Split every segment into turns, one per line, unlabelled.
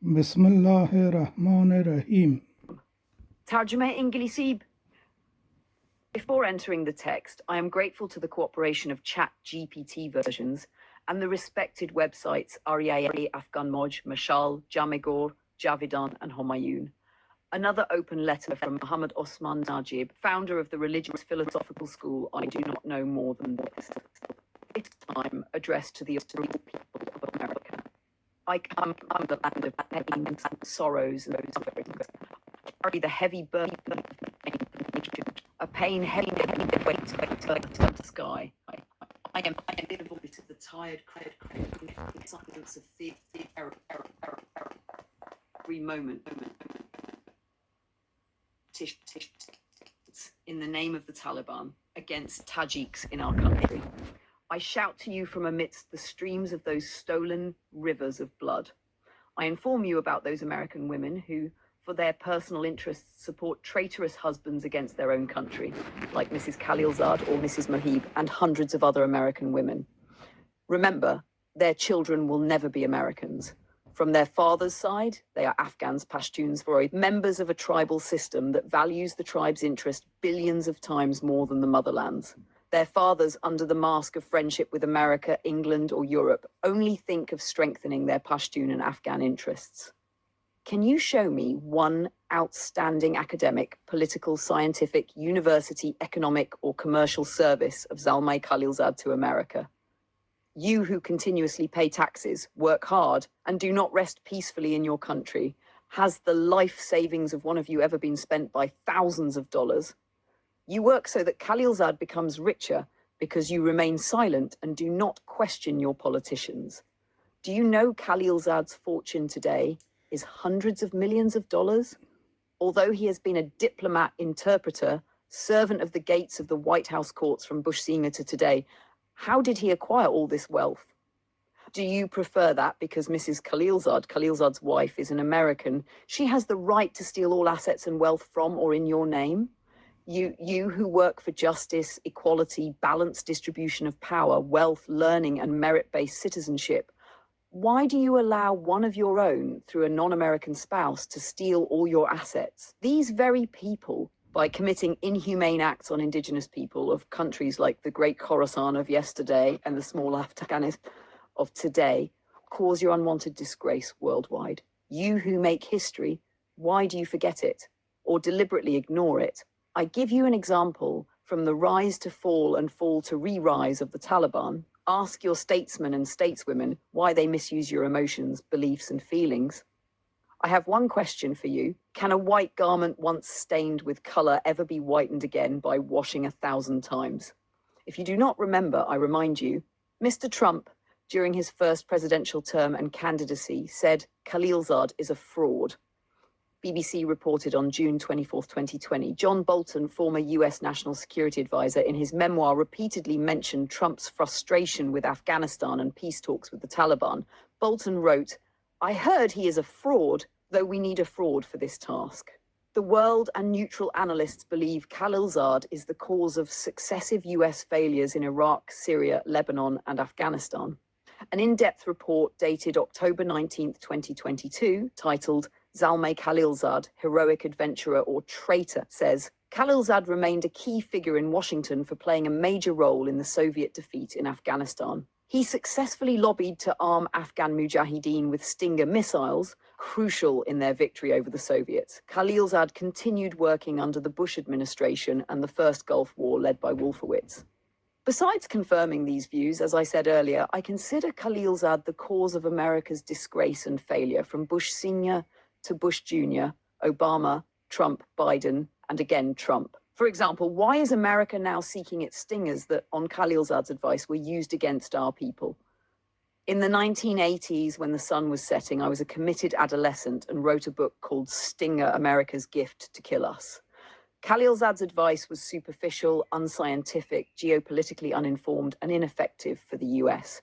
Bismillahirrahmanirrahim.
Tarjuma İngilizce. Before entering the text, I am grateful to the cooperation of ChatGPT versions and the respected websites R.P.S.I, Afghan Moj, Mashal, Jamigor, Javidan, and Homayun. Another open letter from Mohammad Osman Najib, founder of the religious philosophical school I Do Not Know More Than This. This time addressed to the people of America. I come from the land of pain and sorrows and suffering. I carry the heavy burden of pain for the nation, a pain heavy that weighs the sky. I am the voice of the tired, silence of fear, terror. Every moment. In the name of the Taliban against Tajiks in our country. I shout to you from amidst the streams of those stolen rivers of blood. I inform you about those American women who, for their personal interests, support traitorous husbands against their own country, like Mrs. Khalilzad or Mrs. Moheb and hundreds of other American women. Remember, their children will never be Americans. From their father's side, they are Afghans, Pashtuns, members of a tribal system that values the tribe's interest billions of times more than the motherland's. Their fathers, under the mask of friendship with America, England, or Europe, only think of strengthening their Pashtun and Afghan interests. Can you show me one outstanding academic, political, scientific, university, economic, or commercial service of Zalmay Khalilzad to America? You who continuously pay taxes, work hard, and do not rest peacefully in your country, has the life savings of one of you ever been spent by thousands of dollars? You work so that Khalilzad becomes richer because you remain silent and do not question your politicians. Do you know Khalilzad's fortune today is hundreds of millions of dollars? Although he has been a diplomat, interpreter, servant of the gates of the White House courts from Bush Sr. to today, how did he acquire all this wealth? Do you prefer that because Mrs. Khalilzad's wife, is an American, she has the right to steal all assets and wealth from or in your name? You who work for justice, equality, balanced distribution of power, wealth, learning, and merit-based citizenship, why do you allow one of your own, through a non-American spouse, to steal all your assets? These very people, by committing inhumane acts on indigenous people of countries like the Great Khorasan of yesterday and the small Afghans of today, cause your unwanted disgrace worldwide. You who make history, why do you forget it or deliberately ignore it? I give you an example from the rise to fall and fall to re-rise of the Taliban. Ask your statesmen and stateswomen why they misuse your emotions, beliefs, and feelings. I have one question for you. Can a white garment once stained with color ever be whitened again by washing 1,000 times? If you do not remember, I remind you, Mr. Trump, during his first presidential term and candidacy, said Khalilzad is a fraud. BBC reported on June 24, 2020. John Bolton, former US National Security Advisor, in his memoir repeatedly mentioned Trump's frustration with Afghanistan and peace talks with the Taliban. Bolton wrote, "I heard he is a fraud, though we need a fraud for this task." The world and neutral analysts believe Khalilzad is the cause of successive US failures in Iraq, Syria, Lebanon, and Afghanistan. An in-depth report dated October 19, 2022, titled Zalmay Khalilzad, Heroic Adventurer or Traitor, says, Khalilzad remained a key figure in Washington for playing a major role in the Soviet defeat in Afghanistan. He successfully lobbied to arm Afghan Mujahideen with Stinger missiles, crucial in their victory over the Soviets. Khalilzad continued working under the Bush administration and the First Gulf War led by Wolfowitz. Besides confirming these views, as I said earlier, I consider Khalilzad the cause of America's disgrace and failure, from Bush Sr. to Bush Jr., Obama, Trump, Biden, and again Trump. For example, why is America now seeking its stingers that, on Khalilzad's advice, were used against our people? In the 1980s, when the sun was setting, I was a committed adolescent and wrote a book called Stinger, America's Gift to Kill Us. Khalilzad's advice was superficial, unscientific, geopolitically uninformed, and ineffective for the US,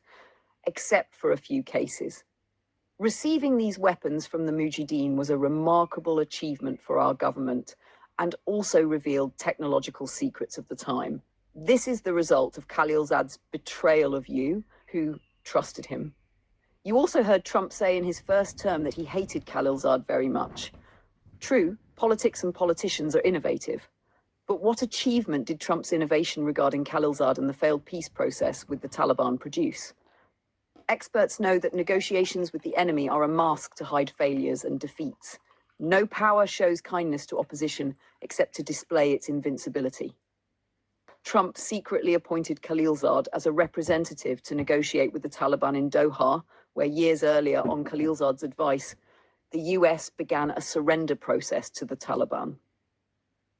except for a few cases. Receiving these weapons from the Mujahideen was a remarkable achievement for our government and also revealed technological secrets of the time. This is the result of Khalilzad's betrayal of you, who trusted him. You also heard Trump say in his first term that he hated Khalilzad very much. True, politics and politicians are innovative. But what achievement did Trump's innovation regarding Khalilzad and the failed peace process with the Taliban produce? Experts know that negotiations with the enemy are a mask to hide failures and defeats. No power shows kindness to opposition except to display its invincibility. Trump secretly appointed Khalilzad as a representative to negotiate with the Taliban in Doha, where years earlier, on Khalilzad's advice, the US began a surrender process to the Taliban.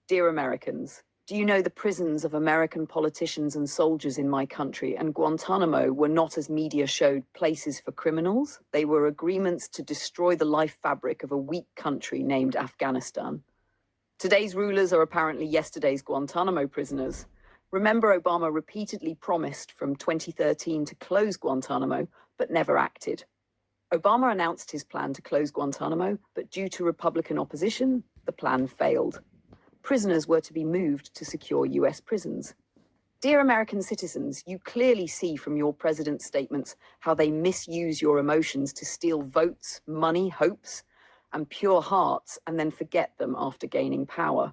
Dear Americans, do you know the prisons of American politicians and soldiers in my country and Guantanamo were not, as media showed, places for criminals? They were agreements to destroy the life fabric of a weak country named Afghanistan. Today's rulers are apparently yesterday's Guantanamo prisoners. Remember, Obama repeatedly promised from 2013 to close Guantanamo, but never acted. Obama announced his plan to close Guantanamo, but due to Republican opposition, the plan failed. Prisoners were to be moved to secure US prisons. Dear American citizens, you clearly see from your president's statements how they misuse your emotions to steal votes, money, hopes, and pure hearts, and then forget them after gaining power.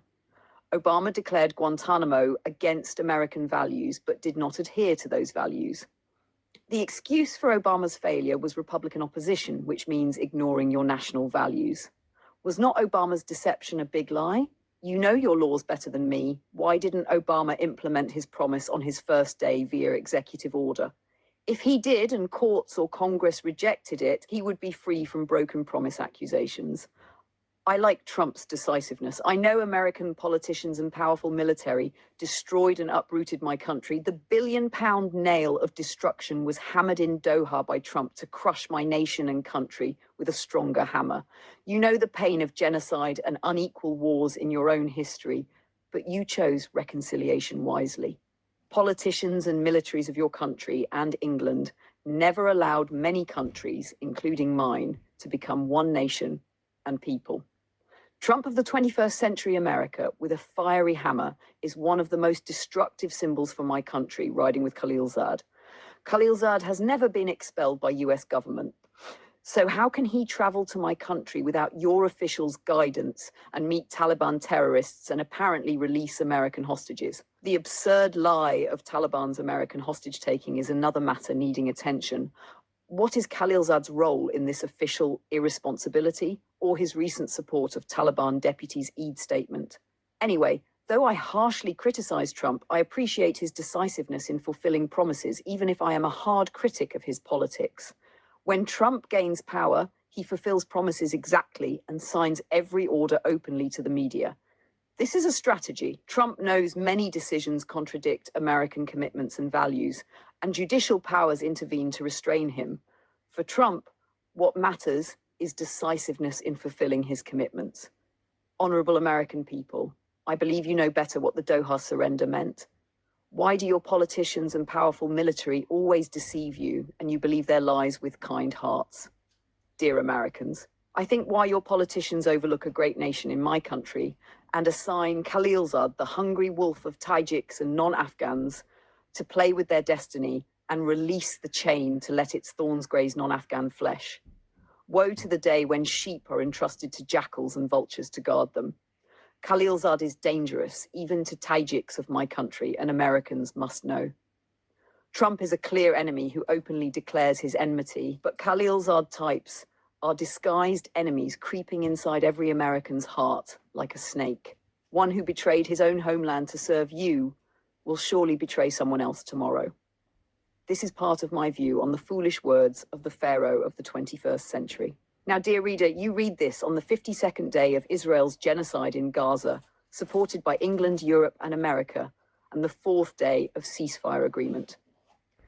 Obama declared Guantanamo against American values, but did not adhere to those values. The excuse for Obama's failure was Republican opposition, which means ignoring your national values. Was not Obama's deception a big lie? You know your laws better than me. Why didn't Obama implement his promise on his first day via executive order? If he did and courts or Congress rejected it, he would be free from broken promise accusations. I like Trump's decisiveness. I know American politicians and powerful military destroyed and uprooted my country. The billion-pound nail of destruction was hammered in Doha by Trump to crush my nation and country with a stronger hammer. You know the pain of genocide and unequal wars in your own history, but you chose reconciliation wisely. Politicians and militaries of your country and England never allowed many countries, including mine, to become one nation and people. Trump of the 21st century America, with a fiery hammer, is one of the most destructive symbols for my country, riding with Khalilzad. Khalilzad has never been expelled by US government. So how can he travel to my country without your officials' guidance and meet Taliban terrorists and apparently release American hostages? The absurd lie of Taliban's American hostage-taking is another matter needing attention. What is Khalilzad's role in this official irresponsibility, or his recent support of Taliban deputies' Eid statement? Anyway, though I harshly criticize Trump, I appreciate his decisiveness in fulfilling promises, even if I am a hard critic of his politics. When Trump gains power, he fulfills promises exactly and signs every order openly to the media. This is a strategy. Trump knows many decisions contradict American commitments and values, and judicial powers intervene to restrain him. For Trump, what matters is decisiveness in fulfilling his commitments. Honorable American people, I believe you know better what the Doha surrender meant. Why do your politicians and powerful military always deceive you and you believe their lies with kind hearts? Dear Americans, I think why your politicians overlook a great nation in my country and assign Khalilzad, the hungry wolf of Tajiks and non-Afghans, to play with their destiny and release the chain to let its thorns graze non-Afghan flesh. Woe to the day when sheep are entrusted to jackals and vultures to guard them. Khalilzad is dangerous, even to Tajiks of my country, and Americans must know. Trump is a clear enemy who openly declares his enmity, but Khalilzad types are disguised enemies creeping inside every American's heart like a snake. One who betrayed his own homeland to serve you will surely betray someone else tomorrow. This is part of my view on the foolish words of the Pharaoh of the 21st century. Now, dear reader, you read this on the 52nd day of Israel's genocide in Gaza, supported by England, Europe, and America, and the 4th day of ceasefire agreement.